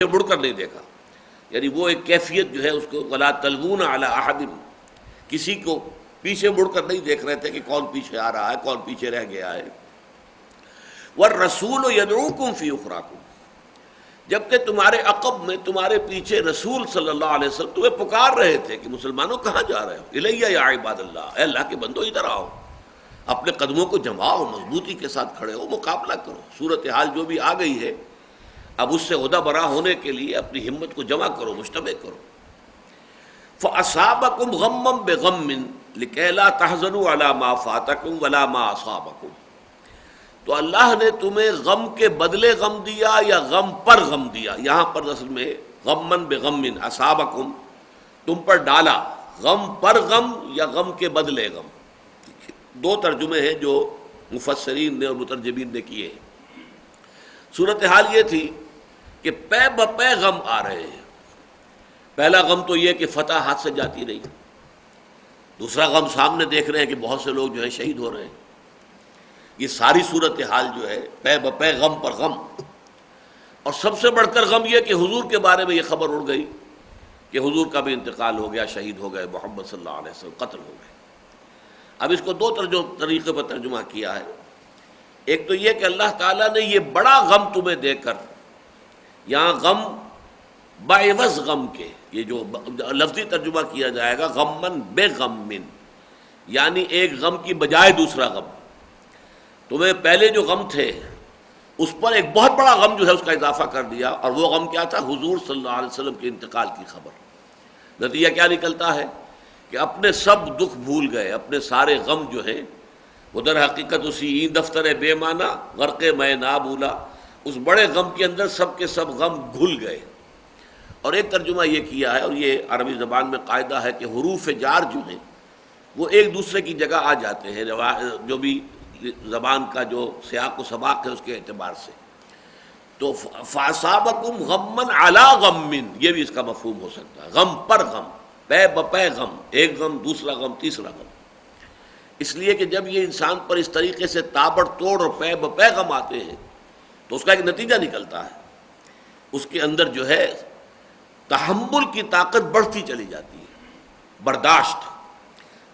مڑ کر نہیں دیکھا، یعنی وہ ایک کیفیت جو ہے اس کو ولا تلوون علی احد، کسی کو پیچھے مڑ کر نہیں دیکھ رہے تھے کہ کون پیچھے آ رہا ہے کون پیچھے رہ گیا ہے۔ والرسول یدعوکم فی اخراکم، جبکہ تمہارے عقب میں تمہارے پیچھے رسول صلی اللہ علیہ وسلم تمہیں پکار رہے تھے کہ مسلمانوں کہاں جا رہے ہو، الیہ یا عباد اللہ، اے اللہ کے بندو ادھر آؤ، اپنے قدموں کو جماؤ، مضبوطی کے ساتھ کھڑے ہو، مقابلہ کرو، صورتحال جو بھی آ گئی ہے اب اس سے عہدہ برا ہونے کے لیے اپنی ہمت کو جمع کرو، مجتمع کرو۔ فَأَصَابَكُمْ غَمًّا بِغَمٍّ لِكَيْ لَا تَحْزَنُوا عَلَى مَا فَاتَكُمْ وَلَا مَا أَصَابَكُمْ، تو اللہ نے تمہیں غم کے بدلے غم دیا یا غم پر غم دیا، یہاں پر اصل میں غمًا بِغَمٍ أَصَابَكُمْ تم پر ڈالا، غم پر غم یا غم کے بدلے غم، دو ترجمے ہیں جو مفسرین نے اور مترجمین نے کیے ہیں۔ صورتحال یہ تھی کہ پے بپے غم آ رہے ہیں۔ پہلا غم تو یہ کہ فتح ہاتھ سے جاتی رہی، دوسرا غم سامنے دیکھ رہے ہیں کہ بہت سے لوگ جو ہیں شہید ہو رہے ہیں۔ یہ ساری صورتحال جو ہے پے بپے غم پر غم، اور سب سے بڑھ کر غم یہ کہ حضور کے بارے میں یہ خبر اڑ گئی کہ حضور کا بھی انتقال ہو گیا، شہید ہو گئے، محمد صلی اللہ علیہ وسلم قتل ہو گئے۔ اب اس کو دو طریقے پر ترجمہ کیا ہے۔ ایک تو یہ کہ اللہ تعالیٰ نے یہ بڑا غم تمہیں دے کر، یہاں غم بعوض غم کے، یہ جو لفظی ترجمہ کیا جائے گا غمن بے غمن، یعنی ایک غم کی بجائے دوسرا غم، تمہیں پہلے جو غم تھے اس پر ایک بہت بڑا غم جو ہے اس کا اضافہ کر دیا، اور وہ غم کیا تھا؟ حضور صلی اللہ علیہ وسلم کے انتقال کی خبر۔ نتیجہ کیا نکلتا ہے کہ اپنے سب دکھ بھول گئے، اپنے سارے غم جو ہیں وہ در حقیقت اسی این دفتر بے معنی غرق میں نہ بھولا، اس بڑے غم کے اندر سب کے سب غم گھل گئے۔ اور ایک ترجمہ یہ کیا ہے، اور یہ عربی زبان میں قاعدہ ہے کہ حروف جار جو ہیں وہ ایک دوسرے کی جگہ آ جاتے ہیں، جو بھی زبان کا جو سیاق و سباق ہے اس کے اعتبار سے۔ تو فَأَصَابَكُمْ غَمًّا عَلَىٰ غَمٍّ، یہ بھی اس کا مفہوم ہو سکتا ہے، غم پر غم، پے بپے غم، ایک غم دوسرا غم تیسرا غم۔ اس لیے کہ جب یہ انسان پر اس طریقے سے تابڑ توڑ اور پے بپے غم آتے ہیں تو اس کا ایک نتیجہ نکلتا ہے، اس کے اندر جو ہے تحمل کی طاقت بڑھتی چلی جاتی ہے، برداشت۔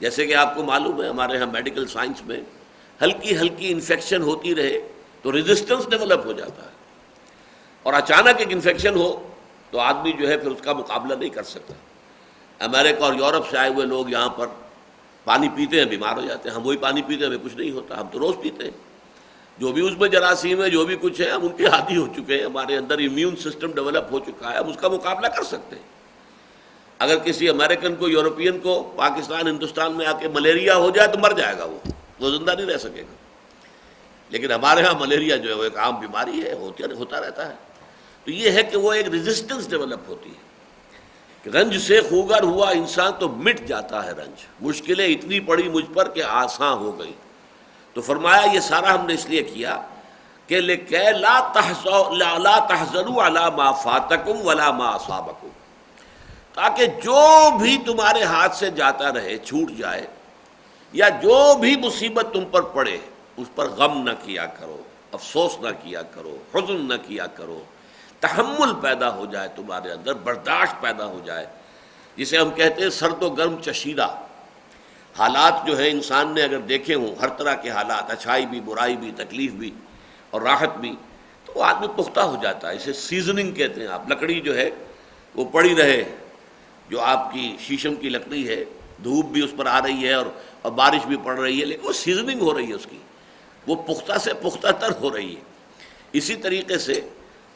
جیسے کہ آپ کو معلوم ہے ہمارے ہاں میڈیکل سائنس میں ہلکی ہلکی انفیکشن ہوتی رہے تو ریزسٹنس ڈیولپ ہو جاتا ہے، اور اچانک ایک انفیکشن ہو تو آدمی جو ہے پھر اس کا مقابلہ نہیں کر سکتا۔ امریکہ اور یورپ سے آئے ہوئے لوگ یہاں پر پانی پیتے ہیں بیمار ہو جاتے ہیں، ہم وہی پانی پیتے ہیں ہمیں کچھ نہیں ہوتا، ہم تو روز پیتے ہیں، جو بھی اس میں جراثیم ہے جو بھی کچھ ہے ہم ان کے عادی ہو چکے ہیں، ہمارے اندر امیون سسٹم ڈیولپ ہو چکا ہے، ہم اس کا مقابلہ کر سکتے ہیں۔ اگر کسی امریکن کو، یورپین کو پاکستان ہندوستان میں آ کے ملیریا ہو جائے تو مر جائے گا، وہ زندہ نہیں رہ سکے گا۔ لیکن ہمارے ہاں ملیریا جو ہے وہ ایک عام بیماری ہے، ہوتا رہتا ہے۔ تو یہ ہے کہ وہ ایک ریزسٹنس ڈیولپ ہوتی ہے کہ رنج سے خوگر ہوا انسان تو مٹ جاتا ہے رنج، مشکلیں اتنی پڑی مجھ پر کہ آسان ہو گئی۔ تو فرمایا یہ سارا ہم نے اس لیے کیا کہ لِكَيْ لَا تَحْزَنُوا عَلَىٰ مَا فَاتَكُمْ وَلَا مَا أَصَابَكُمْ، تاکہ جو بھی تمہارے ہاتھ سے جاتا رہے، چھوٹ جائے، یا جو بھی مصیبت تم پر پڑے اس پر غم نہ کیا کرو، افسوس نہ کیا کرو، حزن نہ کیا کرو، تحمل پیدا ہو جائے تمہارے اندر، برداشت پیدا ہو جائے، جسے ہم کہتے ہیں سرد و گرم چشیدہ۔ حالات جو ہے انسان نے اگر دیکھے ہوں، ہر طرح کے حالات، اچھائی بھی، برائی بھی، تکلیف بھی اور راحت بھی، تو وہ آدمی پختہ ہو جاتا ہے۔ اسے سیزننگ کہتے ہیں۔ آپ لکڑی جو ہے وہ پڑی رہے، جو آپ کی شیشم کی لکڑی ہے، دھوپ بھی اس پر آ رہی ہے اور بارش بھی پڑ رہی ہے، لیکن وہ سیزننگ ہو رہی ہے اس کی، وہ پختہ سے پختہ تر ہو رہی ہے۔ اسی طریقے سے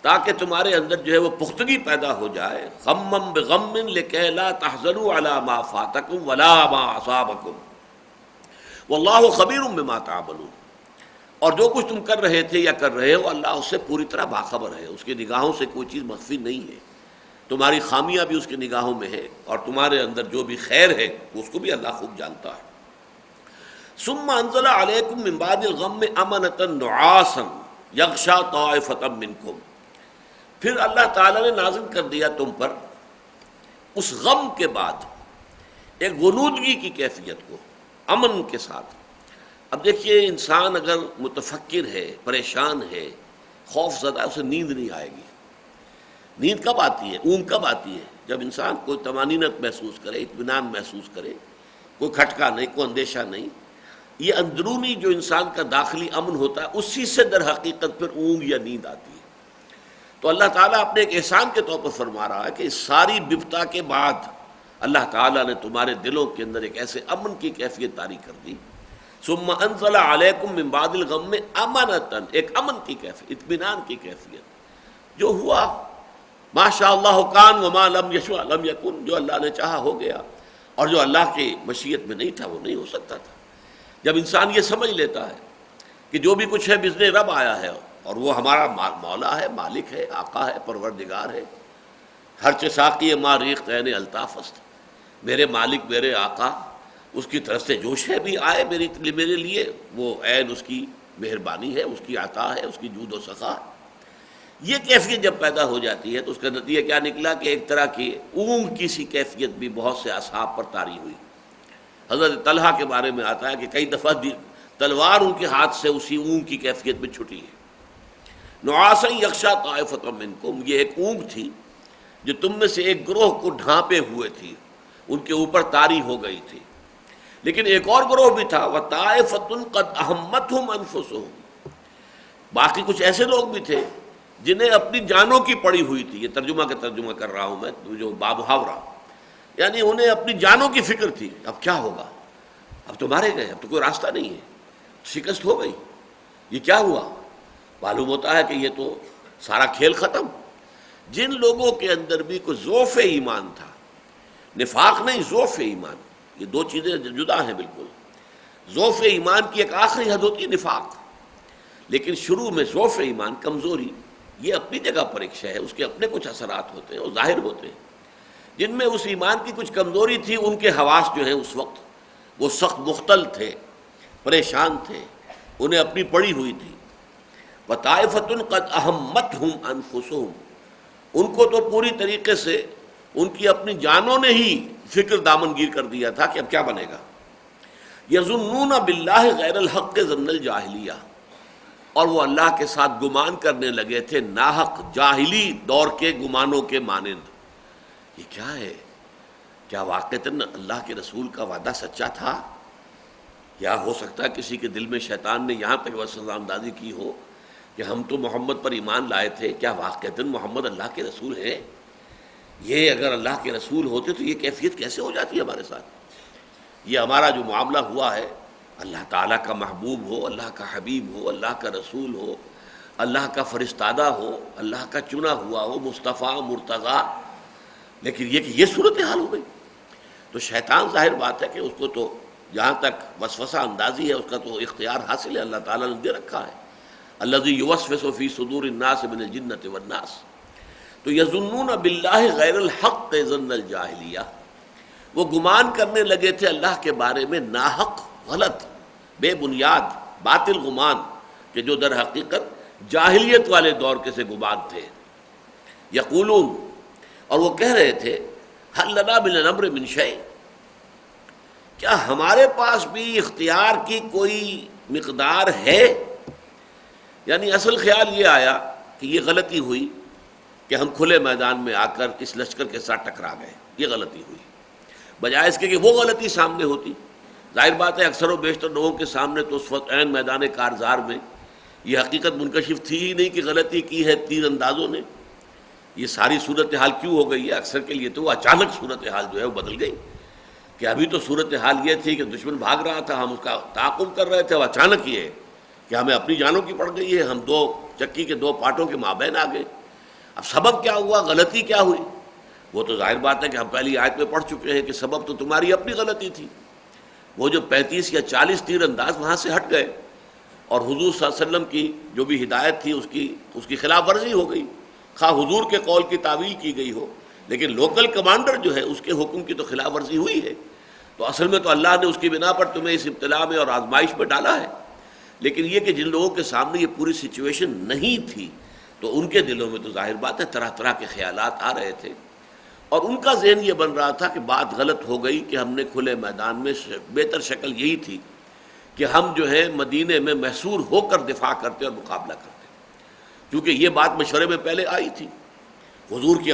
تاکہ تمہارے اندر جو ہے وہ پختگی پیدا ہو جائے، غمم بغم لکے لا تحزنوا علی ما فاتکم ولا ما اصابکم واللہ خبیر بما تعملون، اور جو کچھ تم کر رہے تھے یا کر رہے ہو اللہ اس سے پوری طرح باخبر ہے، اس کی نگاہوں سے کوئی چیز مخفی نہیں ہے، تمہاری خامیاں بھی اس کی نگاہوں میں ہے، اور تمہارے اندر جو بھی خیر ہے اس کو بھی اللہ خوب جانتا ہے۔ ثم انزل علیکم من بعد الغم امنۃ نعاسا یغشی طائفۃ منکم، پھر اللہ تعالیٰ نے نازل کر دیا تم پر اس غم کے بعد ایک غنودگی کی کیفیت کو، امن کے ساتھ۔ اب دیکھیے انسان اگر متفکر ہے، پریشان ہے، خوف زدہ، اسے نیند نہیں آئے گی، نیند کب آتی ہے، اونگ کب آتی ہے؟ جب انسان کوئی طمانینت محسوس کرے، اطمینان محسوس کرے، کوئی کھٹکا نہیں، کوئی اندیشہ نہیں. یہ اندرونی جو انسان کا داخلی امن ہوتا ہے اسی سے در حقیقت پھر اونگ یا نیند آتی ہے. تو اللہ تعالیٰ اپنے ایک احسان کے طور پر فرما رہا ہے کہ اس ساری بپتا کے بعد اللہ تعالیٰ نے تمہارے دلوں کے اندر ایک ایسے امن کی کیفیت طاری کر دی. ثم انزل علیکم من بعد الغم امنۃ، ایک امن کی کیفیت، اطمینان کی کیفیت. جو ہوا ما شاء اللہ کان وما لم یشاء لم یکن، جو اللہ نے چاہا ہو گیا، اور جو اللہ کی مشیت میں نہیں تھا وہ نہیں ہو سکتا تھا. جب انسان یہ سمجھ لیتا ہے کہ جو بھی کچھ ہے بزن رب آیا ہے، اور وہ ہمارا مولا ہے، مالک ہے، آقا ہے، پروردگار ہے، ہر چساقی ما ریخت عین الطاف است، میرے مالک، میرے آقا، اس کی طرف سے جو شے بھی آئے میرے لیے وہ عین اس کی مہربانی ہے، اس کی عطا ہے، اس کی جود و سخا. یہ کیفیت جب پیدا ہو جاتی ہے تو اس کا نتیجہ کیا نکلا کہ ایک طرح کی اونگ کی سی کیفیت بھی بہت سے اصحاب پر طاری ہوئی. حضرت طلحہ کے بارے میں آتا ہے کہ کئی دفعہ تلوار ان کے ہاتھ سے اسی اونگ کی کیفیت میں چھٹی ہے. نعاسا یغشا طائفۃ منکم، یہ ایک اونگ تھی جو تم میں سے ایک گروہ کو ڈھانپے ہوئے تھی، ان کے اوپر طاری ہو گئی تھی. لیکن ایک اور گروہ بھی تھا، وطائفۃ قد اہمتہم انفسہم، باقی کچھ ایسے لوگ بھی تھے جنہیں اپنی جانوں کی پڑی ہوئی تھی. یہ ترجمہ کا ترجمہ کر رہا ہوں میں، جو بامحاورہ، یعنی انہیں اپنی جانوں کی فکر تھی. اب کیا ہوگا، اب تو مارے گئے، اب تو کوئی راستہ نہیں ہے، شکست ہو گئی، یہ کیا ہوا. معلوم ہوتا ہے کہ یہ تو سارا کھیل ختم. جن لوگوں کے اندر بھی کوئی ذوف ایمان تھا، نفاق نہیں، ذوف ایمان، یہ دو چیزیں جدا ہیں بالکل. ذوف ایمان کی ایک آخری حد ہوتی ہے نفاق، لیکن شروع میں ذوف ایمان، کمزوری، یہ اپنی جگہ پر ایک شے ہے، اس کے اپنے کچھ اثرات ہوتے ہیں اور ظاہر ہوتے ہیں. جن میں اس ایمان کی کچھ کمزوری تھی، ان کے حواس جو ہیں اس وقت وہ سخت مختل تھے، پریشان تھے، انہیں اپنی پڑی ہوئی تھی. وطائفۃ قد اہمتہم انفسہم، ان کو تو پوری طریقے سے ان کی اپنی جانوں نے ہی فکر دامنگیر کر دیا تھا کہ اب کیا بنے گا. یظنون باللہ غیر الحق ظن الجاہلیہ، اور وہ اللہ کے ساتھ گمان کرنے لگے تھے ناحق جاہلی دور کے گمانوں کے مانند. یہ کیا ہے، کیا واقعتاً اللہ کے رسول کا وعدہ سچا تھا؟ یا ہو سکتا ہے کسی کے دل میں شیطان نے یہاں تک وسوسہ اندازی کی ہو کہ ہم تو محمد پر ایمان لائے تھے، کیا واقعتاً محمد اللہ کے رسول ہے؟ یہ اگر اللہ کے رسول ہوتے تو یہ کیفیت کیسے ہو جاتی ہے ہمارے ساتھ؟ یہ ہمارا جو معاملہ ہوا ہے، اللہ تعالیٰ کا محبوب ہو، اللہ کا حبیب ہو، اللہ کا رسول ہو، اللہ کا فرستادہ ہو، اللہ کا چنا ہوا ہو، مصطفیٰ مرتضیٰ، لیکن یہ کہ یہ صورتحال ہو گئی. تو شیطان ظاہر بات ہے کہ اس کو تو جہاں تک وسوسہ اندازی ہے اس کا تو اختیار حاصل ہے، اللہ تعالیٰ نے دے رکھا ہے. الذی یوسوس فی صدور الناس من الجنۃ والناس. تو یظنون باللہ غیر الحق ظن الجاہلیہ، وہ گمان کرنے لگے تھے اللہ کے بارے میں ناحق، غلط، بے بنیاد، باطل گمان، کہ جو در حقیقت جاہلیت والے دور کے سے گمان تھے. یقولون، اور وہ کہہ رہے تھے حل لنا من الامر من شیء، کیا ہمارے پاس بھی اختیار کی کوئی مقدار ہے؟ یعنی اصل خیال یہ آیا کہ یہ غلطی ہوئی کہ ہم کھلے میدان میں آ کر اس لشکر کے ساتھ ٹکرا گئے، یہ غلطی ہوئی، بجائے اس کے کہ وہ غلطی سامنے ہوتی. ظاہر بات ہے اکثر و بیشتر لوگوں کے سامنے تو اس وقت عین میدان کارزار میں یہ حقیقت منکشف تھی ہی نہیں کہ غلطی کی ہے تیر اندازوں نے. یہ ساری صورتحال کیوں ہو گئی ہے؟ اکثر کے لیے تو اچانک صورتحال جو ہے وہ بدل گئی، کہ ابھی تو صورتحال یہ تھی کہ دشمن بھاگ رہا تھا، ہم اس کا تعاقب کر رہے تھے، اور اچانک یہ ہے کہ ہمیں اپنی جانوں کی پڑ گئی ہے، ہم دو چکی کے دو پاٹوں کے مابین آ گئے. اب سبب کیا ہوا، غلطی کیا ہوئی؟ وہ تو ظاہر بات ہے کہ ہم پہلی آیت میں پڑھ چکے ہیں کہ سبب تو تمہاری اپنی غلطی تھی. وہ جو 35 یا 40 تیر انداز وہاں سے ہٹ گئے، اور حضور صلی اللہ علیہ وسلم کی جو بھی ہدایت تھی اس کی خلاف ورزی ہو گئی. خواہ حضور کے قول کی تعویل کی گئی ہو، لیکن لوکل کمانڈر جو ہے اس کے حکم کی تو خلاف ورزی ہوئی ہے. تو اصل میں تو اللہ نے اس کی بنا پر تمہیں اس ابتلا میں اور آزمائش میں ڈالا ہے. لیکن یہ کہ جن لوگوں کے سامنے یہ پوری سچویشن نہیں تھی تو ان کے دلوں میں تو ظاہر بات ہے طرح طرح کے خیالات آ رہے تھے، اور ان کا ذہن یہ بن رہا تھا کہ بات غلط ہو گئی کہ ہم نے کھلے میدان میں، بہتر شکل یہی تھی کہ ہم جو ہے مدینے میں محصور ہو کر دفاع کرتے اور مقابلہ کرتے، کیونکہ یہ بات مشورے میں پہلے آئی تھی. حضور کی